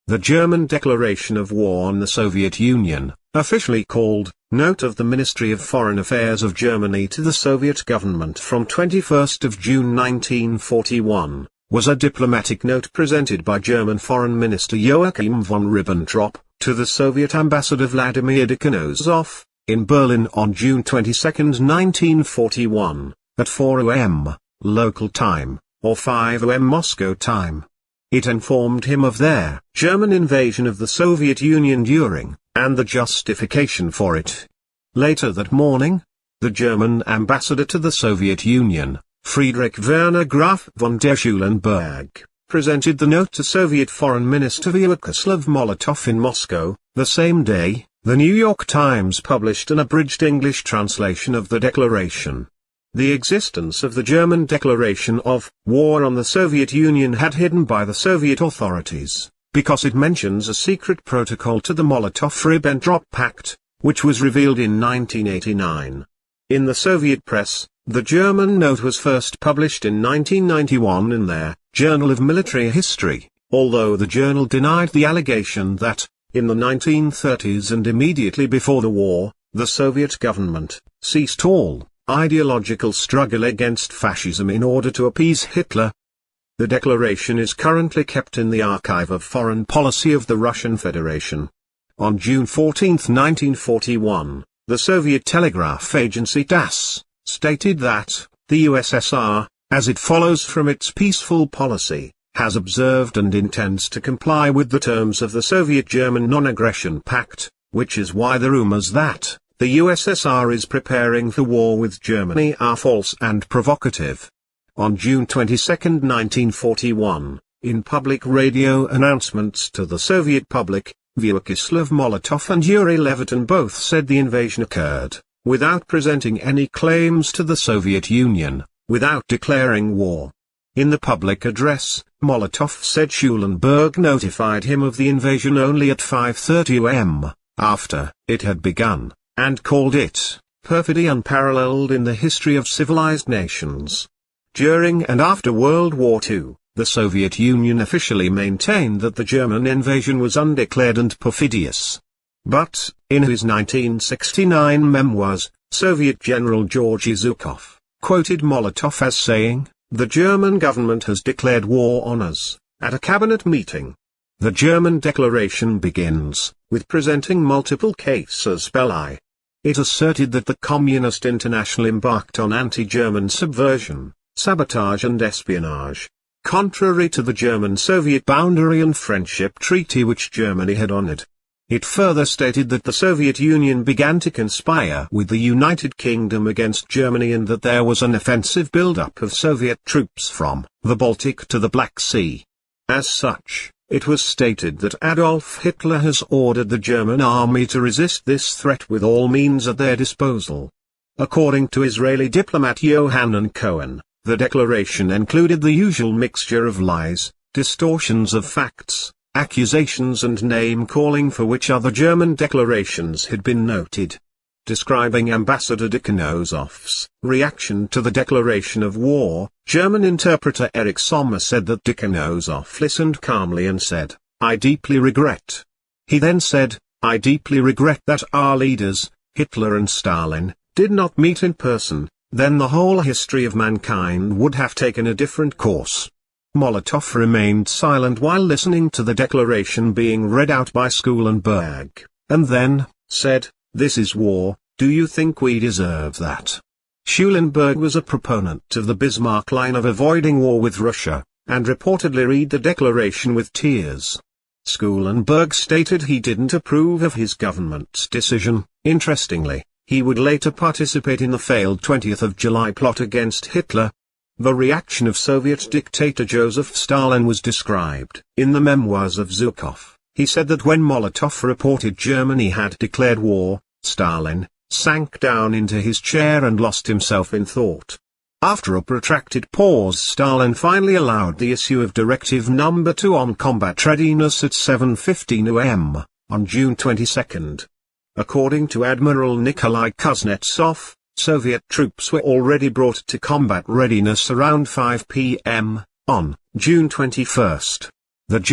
The German declaration of war on the Soviet Union, officially called, Note of the Ministry of Foreign Affairs of Germany to the Soviet government from 21 June 1941, was a diplomatic note presented by German Foreign Minister Joachim von Ribbentrop, to the Soviet Ambassador Vladimir Dekanozov, in Berlin on June 22, 1941, at 4 am, local time, or 5 am Moscow time. It informed him of their German invasion of the Soviet Union during, and the justification for it. Later that morning, the German ambassador to the Soviet Union, Friedrich Werner Graf von der Schulenburg, presented the note to Soviet Foreign Minister Vyacheslav Molotov in Moscow. The same day, the New York Times published an abridged English translation of the declaration. The existence of the German declaration of war on the Soviet Union had hidden by the Soviet authorities, because it mentions a secret protocol to the Molotov-Ribbentrop Pact, which was revealed in 1989. In the Soviet press, the German note was first published in 1991 in their Journal of Military History, although the journal denied the allegation that, in the 1930s and immediately before the war, the Soviet government ceased all ideological struggle against fascism in order to appease Hitler. The declaration is currently kept in the Archive of Foreign Policy of the Russian Federation. On June 14, 1941, the Soviet telegraph agency TASS stated that the USSR, as it follows from its peaceful policy, has observed and intends to comply with the terms of the Soviet-German Non-Aggression Pact, which is why the rumors that the USSR is preparing for war with Germany are false and provocative. On June 22, 1941, in public radio announcements to the Soviet public, Vyacheslav Molotov and Yuri Levitin both said the invasion occurred, without presenting any claims to the Soviet Union, without declaring war. In the public address, Molotov said Schulenburg notified him of the invasion only at 5:30 am, after it had begun, and called it perfidy unparalleled in the history of civilized nations. During and after World War II, the Soviet Union officially maintained that the German invasion was undeclared and perfidious. But, in his 1969 memoirs, Soviet General Georgy Zhukov quoted Molotov as saying, "The German government has declared war on us," at a cabinet meeting. The German declaration begins with presenting multiple casus belli. It asserted that the Communist International embarked on anti-German subversion, sabotage and espionage, contrary to the German-Soviet boundary and friendship treaty which Germany had honored. It further stated that the Soviet Union began to conspire with the United Kingdom against Germany and that there was an offensive build-up of Soviet troops from the Baltic to the Black Sea. As such, it was stated that Adolf Hitler has ordered the German army to resist this threat with all means at their disposal. According to Israeli diplomat Joachim Cohen, the declaration included the usual mixture of lies, distortions of facts, accusations and name-calling for which other German declarations had been noted. Describing Ambassador Dekanozov's reaction to the declaration of war, German interpreter Erich Sommer said that Dekanozov listened calmly and said, "I deeply regret." He then said, "I deeply regret that our leaders, Hitler and Stalin, did not meet in person, then the whole history of mankind would have taken a different course." Molotov remained silent while listening to the declaration being read out by Schulenburg, and then said, "This is war, do you think we deserve that?" Schulenburg was a proponent of the Bismarck line of avoiding war with Russia, and reportedly read the declaration with tears. Schulenburg stated he didn't approve of his government's decision. Interestingly, he would later participate in the failed 20th of July plot against Hitler. The reaction of Soviet dictator Joseph Stalin was described in the memoirs of Zhukov. He said that when Molotov reported Germany had declared war, Stalin sank down into his chair and lost himself in thought. After a protracted pause, Stalin finally allowed the issue of Directive No. 2 on combat readiness at 7:15 am, on June 22. According to Admiral Nikolai Kuznetsov, Soviet troops were already brought to combat readiness around 5 p.m., on June 21.